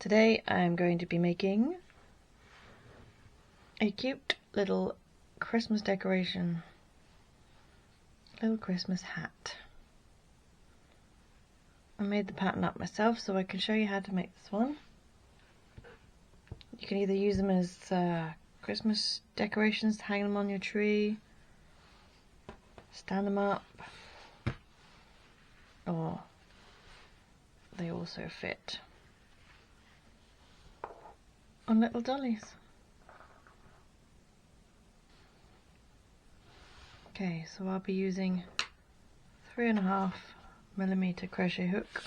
Today I'm going to be making a cute little Christmas decoration, little Christmas hat. I made the pattern up myself so I can show you how to make this one. You can either use them as Christmas decorations, hang them on your tree, stand them up, or they also fit on little dollies. Okay, so I'll be using 3.5mm crochet hook.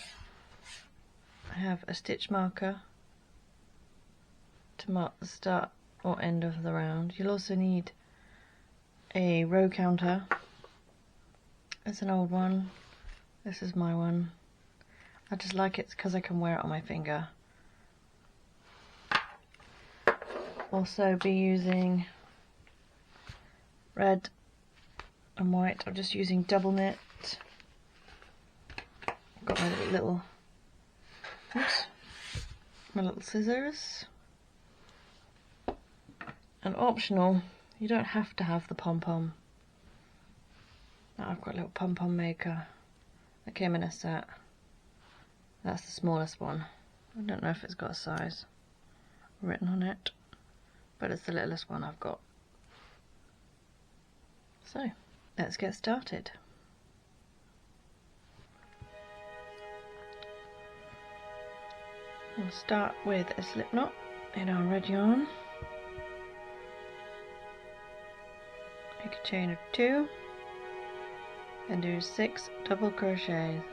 I have a stitch marker to mark the start or end of the round. You'll also need a row counter. It's an old one. This is my one. I just like it because I can wear it on my finger. Also be using red and white. I'm just using double knit. I've got my little scissors. And optional, you don't have to have the pom pom. Now I've got a little pom pom maker that came in a set. That's the smallest one. I don't know if it's got a size written on it, but it's the littlest one I've got. So let's get started. We'll start with a slip knot in our red yarn. Make a chain of 2 and do 6 double crochets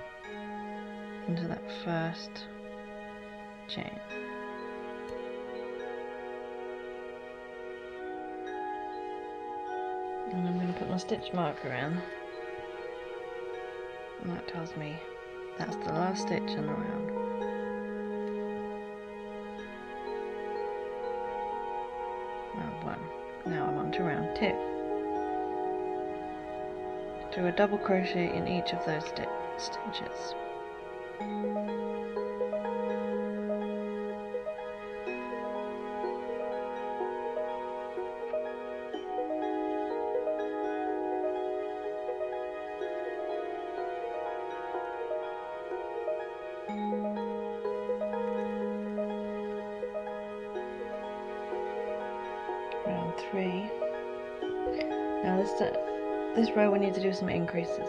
into that first chain. And I'm going to put my stitch marker in, and that tells me that's the last stitch in the round. Round 1. Now I'm on to round 2. Do a double crochet in each of those stitches. Round 3. Now this row we need to do some increases.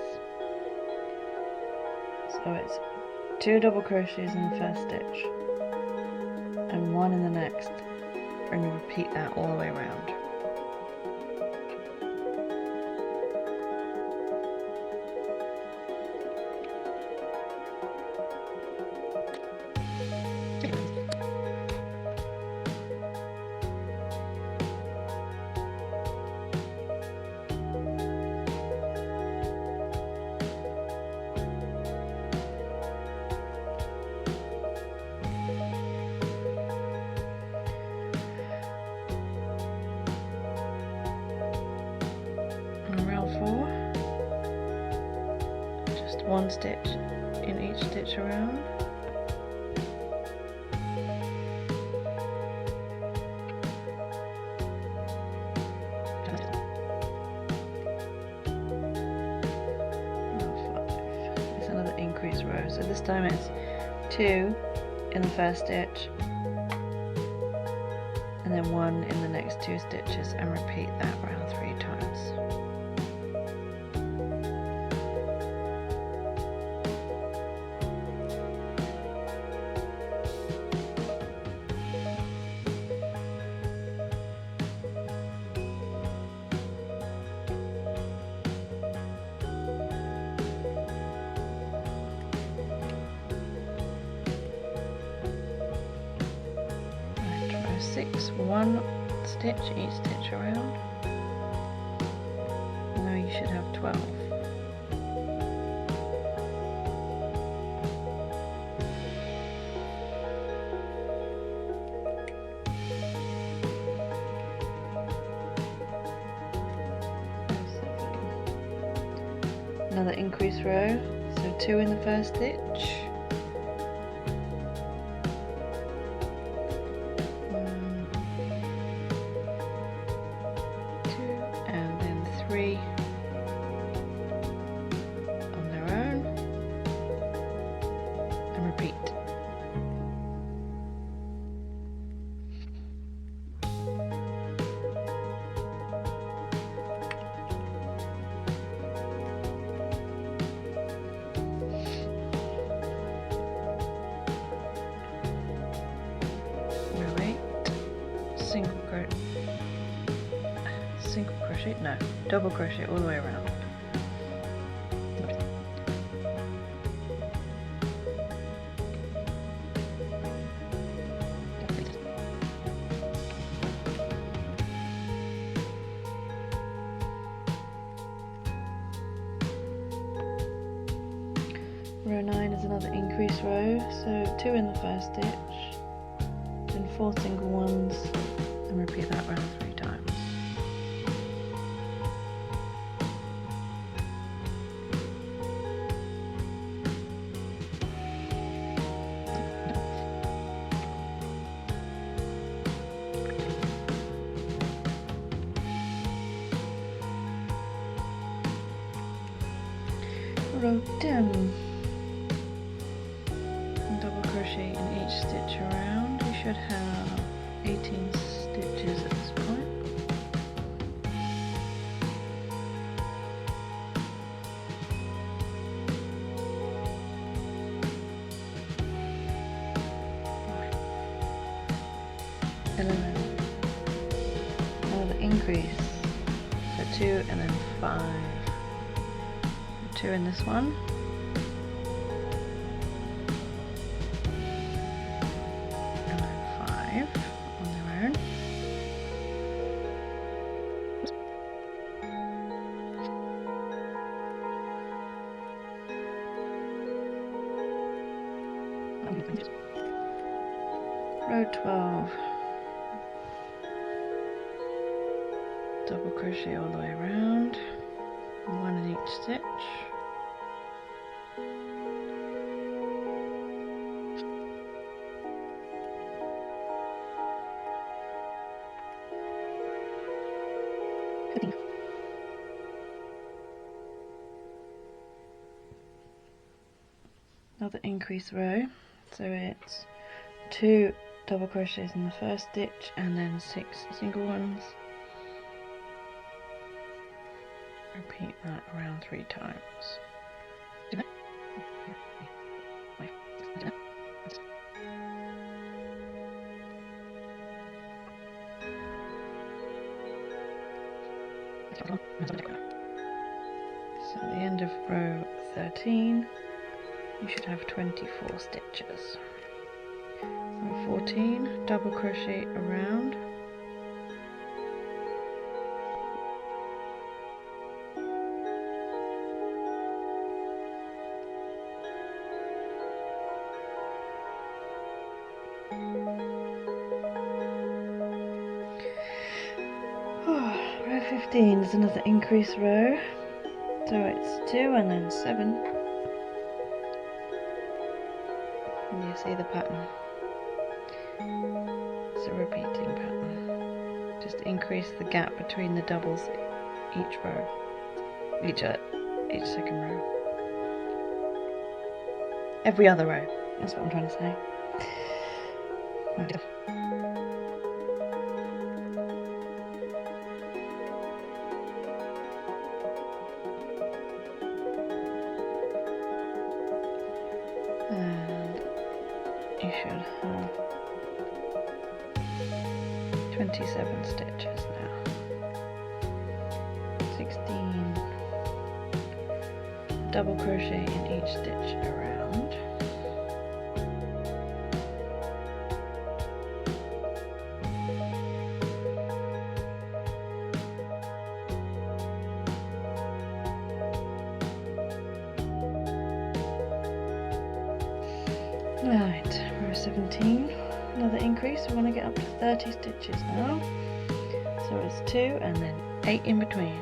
So it's 2 double crochets in the first stitch and 1 in the next, and you repeat that all the way around. Round 4, just 1 stitch in each stitch around. Round 5, it's another increase row, so this time it's 2 in the first stitch and then 1 in the next 2 stitches, and repeat that round 3 times. Row 6, 1 stitch each stitch around. Now you should have 12. Another increase row, so 2 in the first stitch, repeat. Row 8, single crochet, no, double crochet all the way around. Row 9 is another increase row, so 2 in the first stitch, then 4 single ones, and repeat that round 3 times. Row 10. Double crochet in each stitch around. You should have 18 stitches at this point. Another increase, so 2 and then 5. 2 in this one. Row 12, double crochet all the way around, 1 in each stitch. Another increase row, so it's 2 double crochets in the first stitch and then 6 single ones. Repeat that around 3 times. So at the end of row 13 you should have 24 stitches. Row 14, double crochet around. Row 15 is another increase row, so it's 2 and then 7. And you see the pattern. It's a repeating pattern. Just increase the gap between the doubles each row, each second row. Every other row, that's what I'm trying to say. Right. And you should have 27 stitches now. 16 double crochet in each stitch around. Right, row 17, another increase. We want to get up to 30 stitches now. So it's 2 and then 8 in between.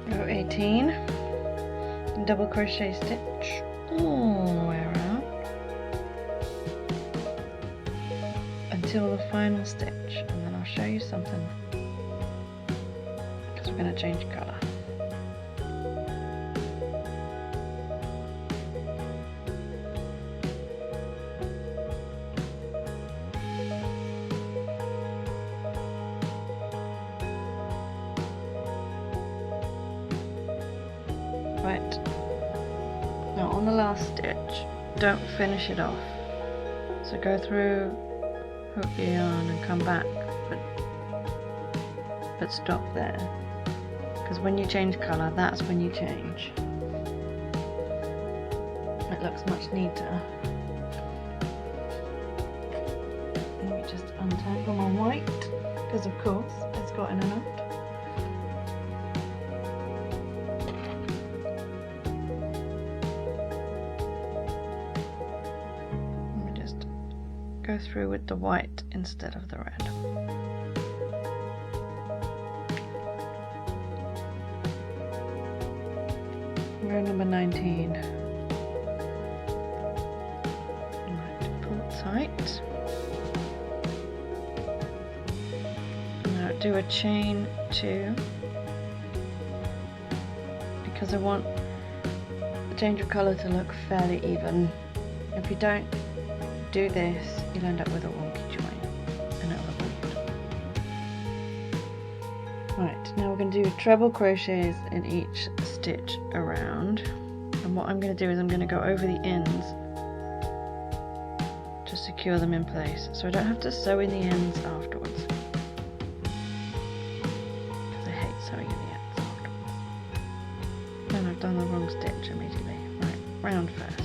Row 18. double crochet stitch all the way around until the final stitch, and then I'll show you something because we're going to change colour. Right, now on the last stitch, don't finish it off. So go through, hook your yarn and come back, but stop there. Because when you change colour, that's when you change. It looks much neater. Let me just untangle my white, because of course it's got in a knot. Go through with the white instead of the red. Row number 19. Right, pull tight. Now do a chain 2 because I want the change of colour to look fairly even. If you don't do this, you'll end up with a wonky join and it'll look weird. Right, now we're going to do treble crochets in each stitch around, and what I'm going to do is I'm going to go over the ends to secure them in place so I don't have to sew in the ends afterwards, because I hate sewing in the ends afterwards. Then I've done the wrong stitch immediately. Right, round first.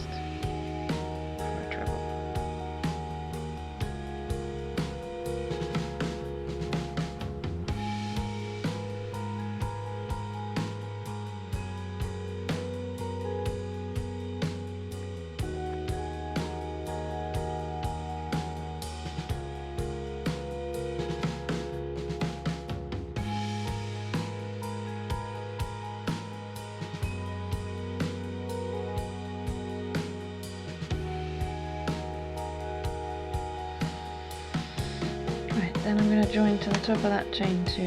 Then I'm going to join to the top of that chain 2.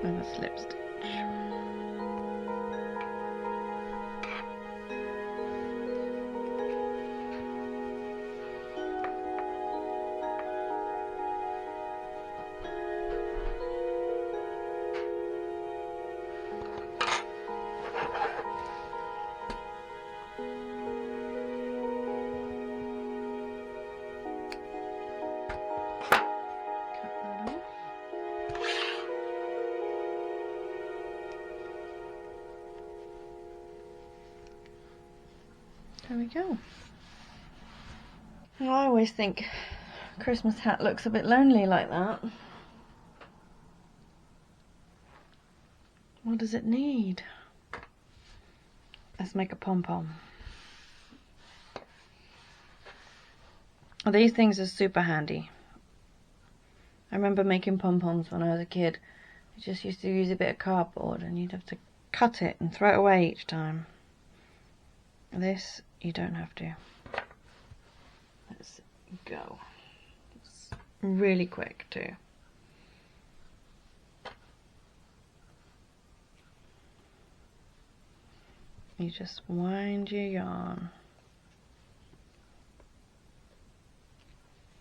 And a slip stitch. There we go. Well, I always think a Christmas hat looks a bit lonely like that. What does it need? Let's make a pom-pom. These things are super handy. I remember making pom-poms when I was a kid. I just used to use a bit of cardboard and you'd have to cut it and throw it away each time. This, you don't have to. Let's go. It's really quick too. You just wind your yarn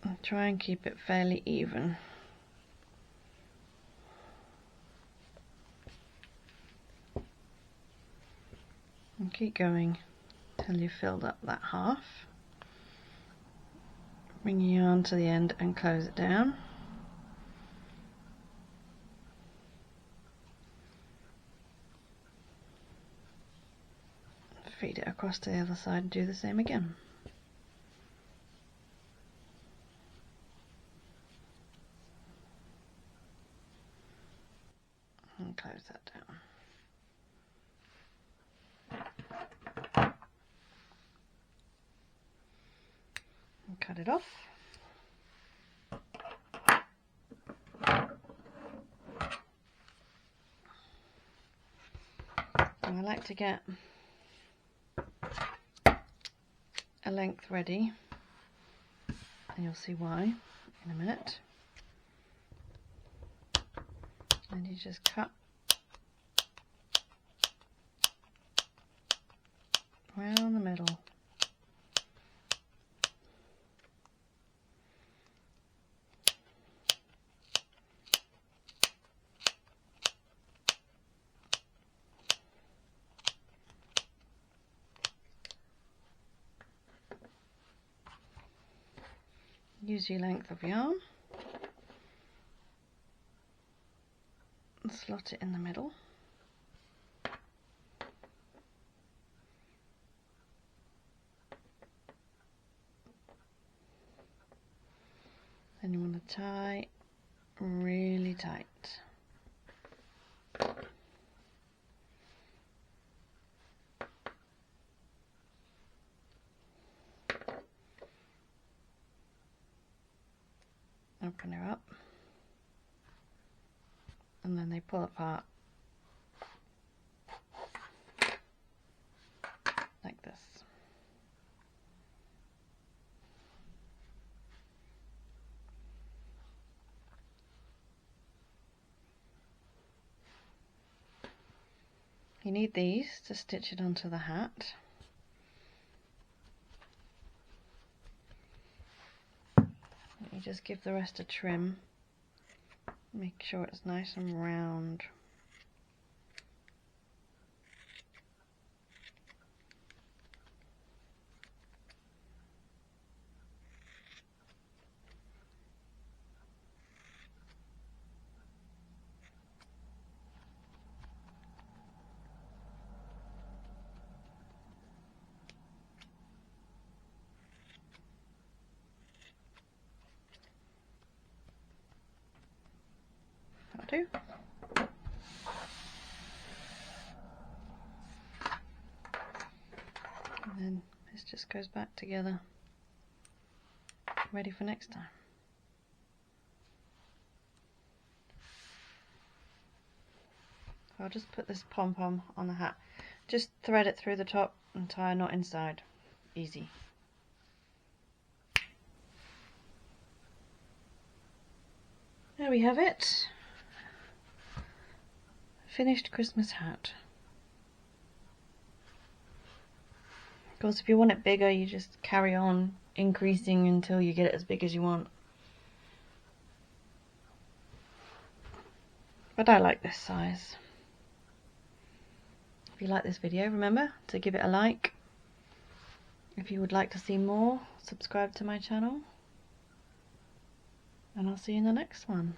and try and keep it fairly even. And keep going till you've filled up that half. Bring your yarn to the end and close it down. Feed it across to the other side and do the same again. And close that down. cut it off. And I like to get a length ready, and you'll see why in a minute. And you just cut around the middle. Use your length of yarn and slot it in the middle. Then you want to tie really tight. Open her up, and then they pull apart like this. You need these to stitch it onto the hat. You just give the rest a trim, make sure it's nice and round. Do. And then this just goes back together, ready for next time. I'll just put this pom-pom on the hat. Just thread it through the top and tie a knot inside. Easy. There we have it. Finished Christmas hat. Of course, if you want it bigger, you just carry on increasing until you get it as big as you want. But I like this size. If you like this video, remember to give it a like. If you would like to see more, subscribe to my channel. And I'll see you in the next one.